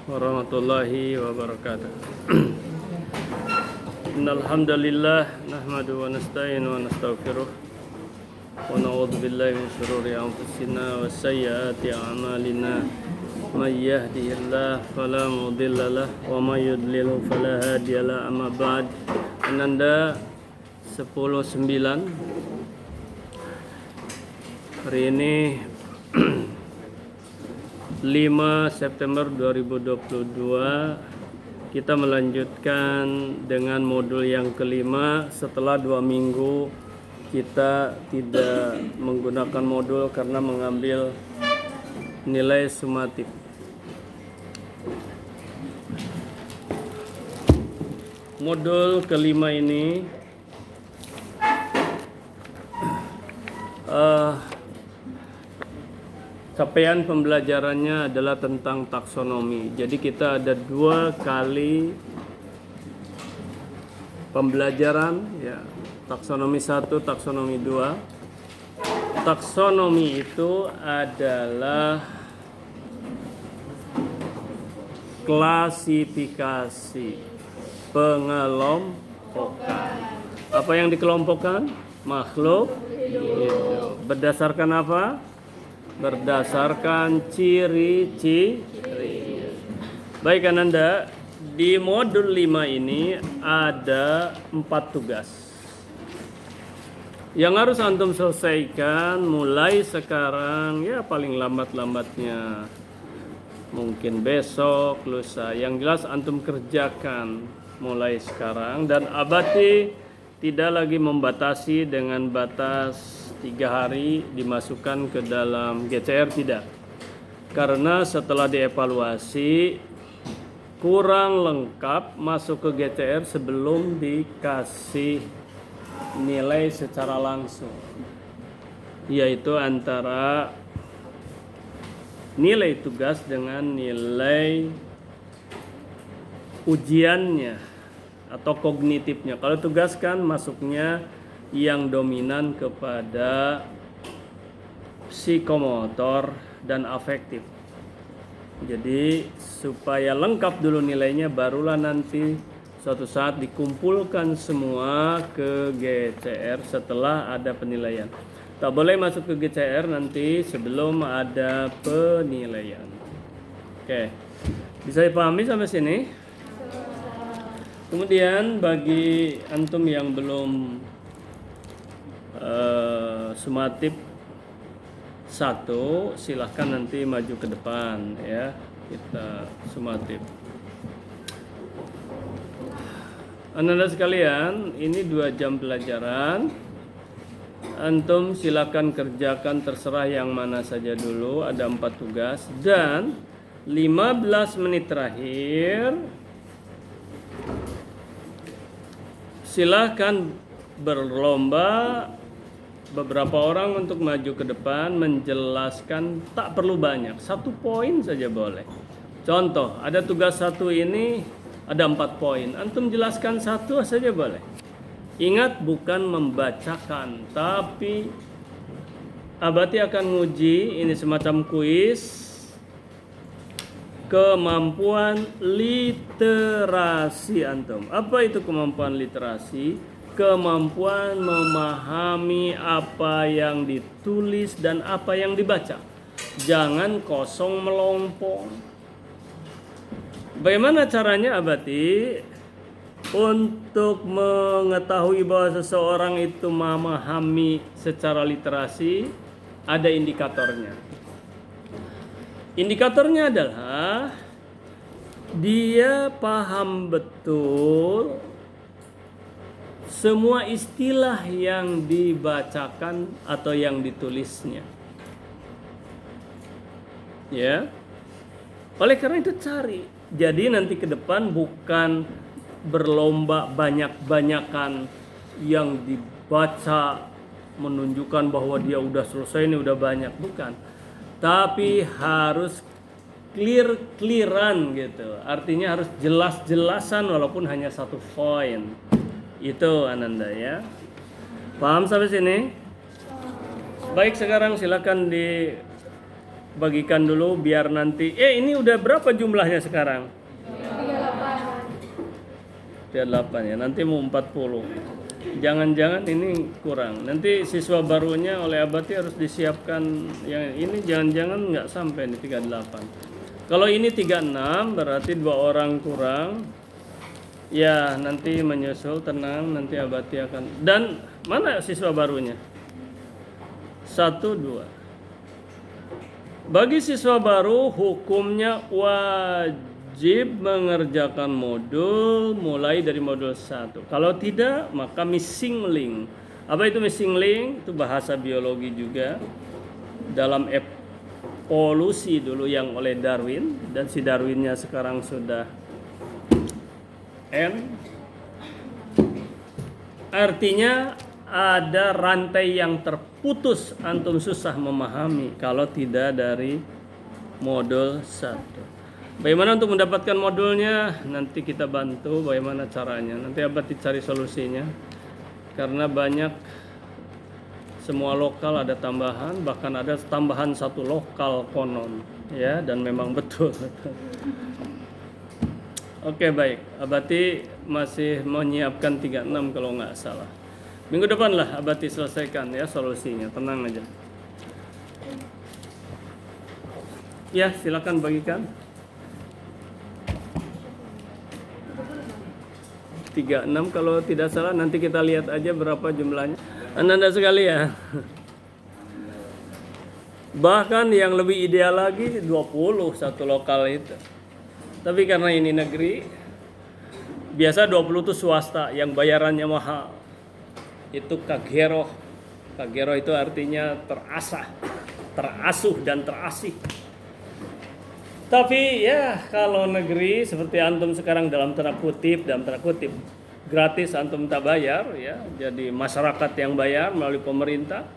warahmatullahi wabarakatuh. Innal hamdalillah nahmaduhu wa nasta'inu wa nastaghfiruh wa na'udzu billahi min shururi anfusina wa sayyiati a'malina. May yahdihillahu fala mudilla lahu wa may yudlil fala hadiya lahu. Amma ba'd. Ananda 10.9 hari ini 5 September 2022 kita melanjutkan dengan modul yang kelima. Setelah 2 minggu kita tidak menggunakan modul karena mengambil nilai sumatif. Modul kelima ini capaian pembelajarannya adalah tentang taksonomi. Jadi kita ada 2 kali pembelajaran, ya, taksonomi 1, taksonomi 2. Taksonomi itu adalah klasifikasi pengelompokan. Apa yang dikelompokkan? Makhluk hidup. Berdasarkan apa? Berdasarkan ciri-ciri. Baik Ananda, di modul 5 ini ada 4 tugas yang harus antum selesaikan mulai sekarang, ya paling lambat-lambatnya mungkin besok, lusa. Yang jelas antum kerjakan mulai sekarang, dan abati tidak lagi membatasi dengan batas 3 hari dimasukkan ke dalam GCR, tidak. Karena setelah dievaluasi kurang lengkap masuk ke GCR sebelum dikasih nilai secara langsung, yaitu antara nilai tugas dengan nilai ujiannya atau kognitifnya. Kalau tugas kan masuknya yang dominan kepada psikomotor dan afektif. Jadi supaya lengkap dulu nilainya, barulah nanti suatu saat dikumpulkan semua ke GCR setelah ada penilaian. Tak boleh masuk ke GCR nanti sebelum ada penilaian. Oke, bisa dipahami sampai sini? Kemudian bagi antum yang belum sumatif 1, silahkan nanti maju ke depan, ya, kita sumatif. Anda sekalian, ini 2 jam pelajaran. Antum silakan kerjakan terserah yang mana saja dulu. Ada 4 tugas dan 15 menit terakhir silahkan berlomba beberapa orang untuk maju ke depan menjelaskan. Tak perlu banyak, 1 poin saja boleh. Contoh, ada tugas 1 ini ada 4 poin, antum jelaskan 1 saja boleh. Ingat, bukan membacakan, tapi abati akan nguji, ini semacam kuis kemampuan literasi antum. Apa itu kemampuan literasi? Kemampuan memahami apa yang ditulis dan apa yang dibaca. Jangan kosong melompong. Bagaimana caranya abati untuk mengetahui bahwa seseorang itu memahami secara literasi? Ada indikatornya. Indikatornya adalah dia paham betul semua istilah yang dibacakan atau yang ditulisnya. Ya. Oleh karena itu cari. Jadi nanti ke depan bukan berlomba banyak-banyakan yang dibaca menunjukkan bahwa dia udah selesai, ini udah banyak, bukan. Tapi harus clear-clearan gitu. Artinya harus jelas-jelasan walaupun hanya 1 poin. Itu Ananda, ya. Paham sampai sini? Baik, sekarang silakan bagikan dulu biar nanti. Ini udah berapa jumlahnya sekarang? 38 ya. Nanti mau 40. Jangan-jangan ini kurang. Nanti siswa barunya oleh Abati harus disiapkan yang ini, jangan-jangan nggak sampai nih 38. Kalau ini 36 berarti 2 orang kurang. Ya, nanti menyusul, tenang, nanti Abati akan. Dan mana siswa barunya? 1, 2. Bagi siswa baru hukumnya wajib mengerjakan modul mulai dari modul 1. Kalau tidak maka missing link. Apa itu missing link? Itu bahasa biologi juga. Dalam evolusi dulu yang oleh Darwin, dan si Darwinnya sekarang sudah artinya ada rantai yang terputus, antum susah memahami kalau tidak dari modul 1. Bagaimana untuk mendapatkan modulnya? Nanti kita bantu bagaimana caranya. Nanti Abati cari solusinya. Karena banyak, semua lokal ada tambahan, bahkan ada tambahan 1 lokal konon, ya, dan memang betul. Oke, baik. Abati masih menyiapkan 36 kalau nggak salah. Minggu depan lah Abati selesaikan ya solusinya, tenang aja. Ya, silakan bagikan. 36 kalau tidak salah, nanti kita lihat aja berapa jumlahnya. Anda sekalian. Bahkan yang lebih ideal lagi 20 satu lokal itu. Tapi karena ini negeri, biasa 20 itu swasta yang bayarannya mahal. Itu kagero. Kagero itu artinya terasah, terasuh dan terasih. Tapi ya kalau negeri seperti antum sekarang dalam tanda kutip, gratis antum tak bayar ya. Jadi masyarakat yang bayar melalui pemerintah.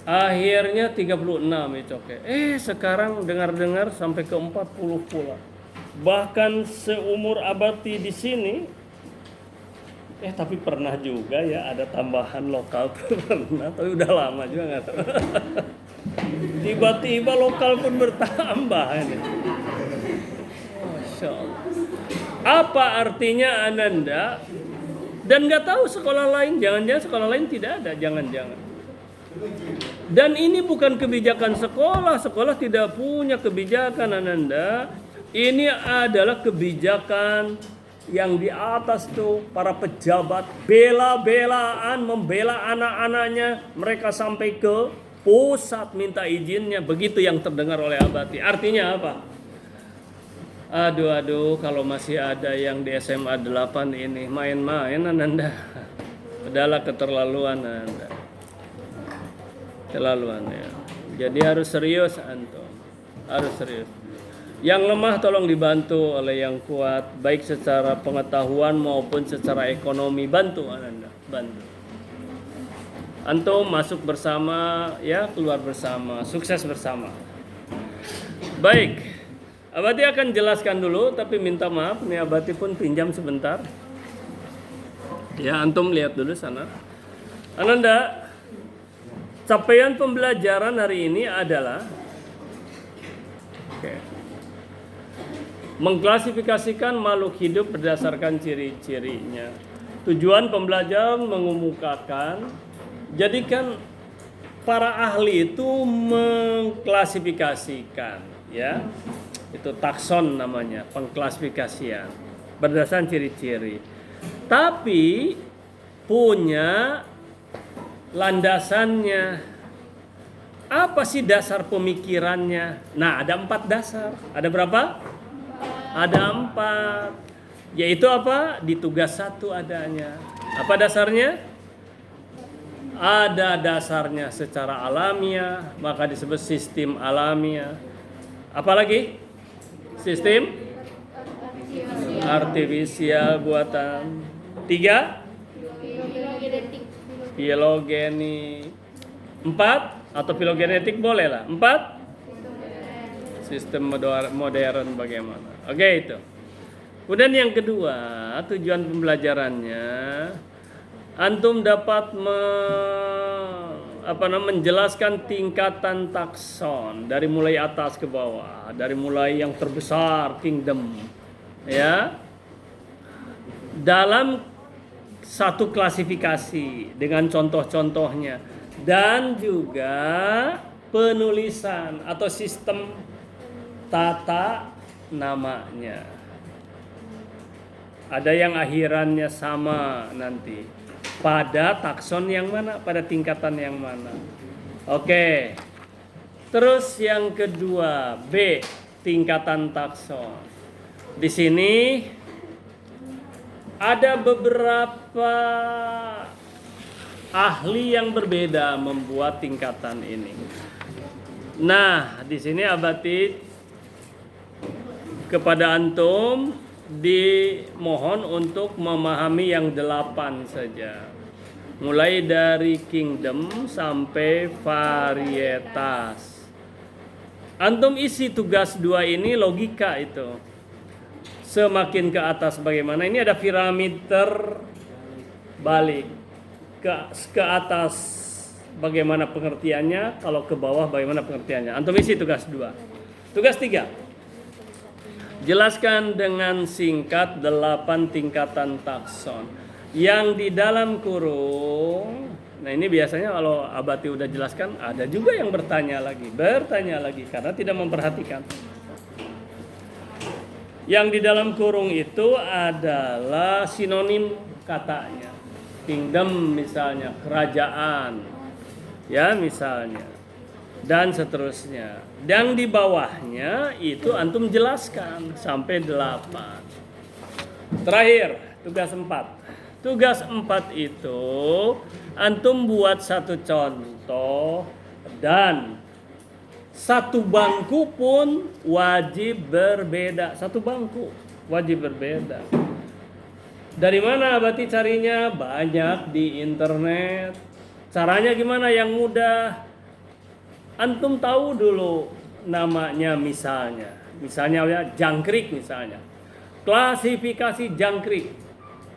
Akhirnya 36 itu oke. Sekarang dengar-dengar sampai ke 40 pula. Bahkan seumur Abati di sini tapi pernah juga ya ada tambahan lokal pernah, tapi udah lama juga nggak tahu. Tiba-tiba lokal pun bertambah ini. Masya Allah. Apa artinya Ananda? Dan nggak tahu sekolah lain, jangan-jangan sekolah lain tidak ada, jangan-jangan. Dan ini bukan kebijakan sekolah, sekolah tidak punya kebijakan Ananda. Ini adalah kebijakan yang di atas tuh para pejabat bela-belaan membela anak-anaknya, mereka sampai ke pusat minta izinnya, begitu yang terdengar oleh Abati. Artinya apa? Aduh, kalau masih ada yang di SMA 8 ini main-main Ananda. Adalah keterlaluan Anda. Terlaluan ya. Jadi harus serius antum. Harus serius. Yang lemah tolong dibantu oleh yang kuat, baik secara pengetahuan maupun secara ekonomi. Bantu Anda, bantu. Antum masuk bersama, ya keluar bersama, sukses bersama. Baik, Abati akan jelaskan dulu, tapi minta maaf, nih Abati pun pinjam sebentar. Ya, antum lihat dulu sana. Ananda, capaian pembelajaran hari ini adalah mengklasifikasikan makhluk hidup berdasarkan ciri-cirinya. Tujuan pembelajaran mengemukakan, jadikan para ahli itu mengklasifikasikan, ya, itu takson namanya, pengklasifikasian berdasarkan ciri-ciri. Tapi punya landasannya. Apa sih dasar pemikirannya? Nah, ada 4 dasar. Ada berapa? Ada 4. Yaitu apa? Di tugas 1 adanya. Apa dasarnya? Ada dasarnya secara alamiah, maka disebut sistem alamiah. Apalagi? Sistem artifisial buatan. 3? Filogenetik. 4? Atau filogenetik boleh lah. 4? Sistem modern bagaimana? Oke, itu. Kemudian yang kedua, tujuan pembelajarannya antum dapat menjelaskan tingkatan takson dari mulai atas ke bawah, dari mulai yang terbesar kingdom, ya, dalam satu klasifikasi dengan contoh-contohnya, dan juga penulisan atau sistem tata namanya. Ada yang akhirannya sama nanti. Pada takson yang mana? Pada tingkatan yang mana? Oke. Terus yang kedua, B, tingkatan takson. Di sini ada beberapa ahli yang berbeda membuat tingkatan ini. Nah, di sini Abati kepada antum dimohon untuk memahami yang 8 saja. Mulai dari kingdom sampai varietas. Antum isi tugas 2 ini logika itu. Semakin ke atas bagaimana? Ini ada piramid terbalik. Ke atas bagaimana pengertiannya, kalau ke bawah bagaimana pengertiannya. Antum isi tugas 2. Tugas 3. Jelaskan dengan singkat 8 tingkatan takson. Yang di dalam kurung, nah ini biasanya kalau Abati udah jelaskan, ada juga yang bertanya lagi karena tidak memperhatikan. Yang di dalam kurung itu adalah sinonim katanya. Kingdom misalnya, kerajaan, ya misalnya, dan seterusnya. Dan di bawahnya itu antum jelaskan sampai 8. Terakhir, tugas 4. Tugas 4 itu antum buat satu contoh dan satu bangku pun wajib berbeda. Satu bangku wajib berbeda. Dari mana Abati carinya? Banyak di internet. Caranya gimana yang mudah? Antum tahu dulu namanya misalnya ya jangkrik misalnya. Klasifikasi jangkrik.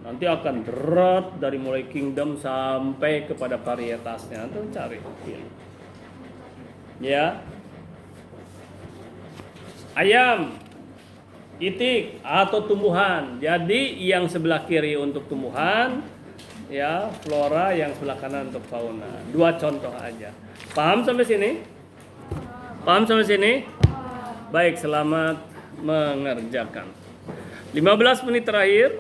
Nanti akan berat dari mulai kingdom sampai kepada varietasnya. Antum cari. Ya. Ayam, itik atau tumbuhan. Jadi yang sebelah kiri untuk tumbuhan, ya, flora, yang sebelah kanan untuk fauna. 2 contoh aja. Paham sampai sini? Paham sampai sini? Baik, selamat mengerjakan. 15 menit terakhir,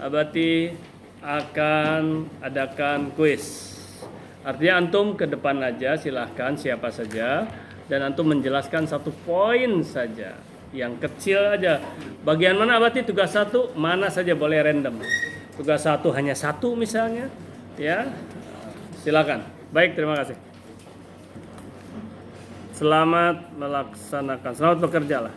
Abati akan adakan kuis. Artinya antum ke depan aja, silahkan siapa saja, dan antum menjelaskan 1 poin saja, yang kecil aja. Bagian mana Abati? Tugas 1 mana saja boleh random. Tugas 1 hanya 1 misalnya, ya. Silakan. Baik, terima kasih. Selamat melaksanakan. Selamat bekerja lah.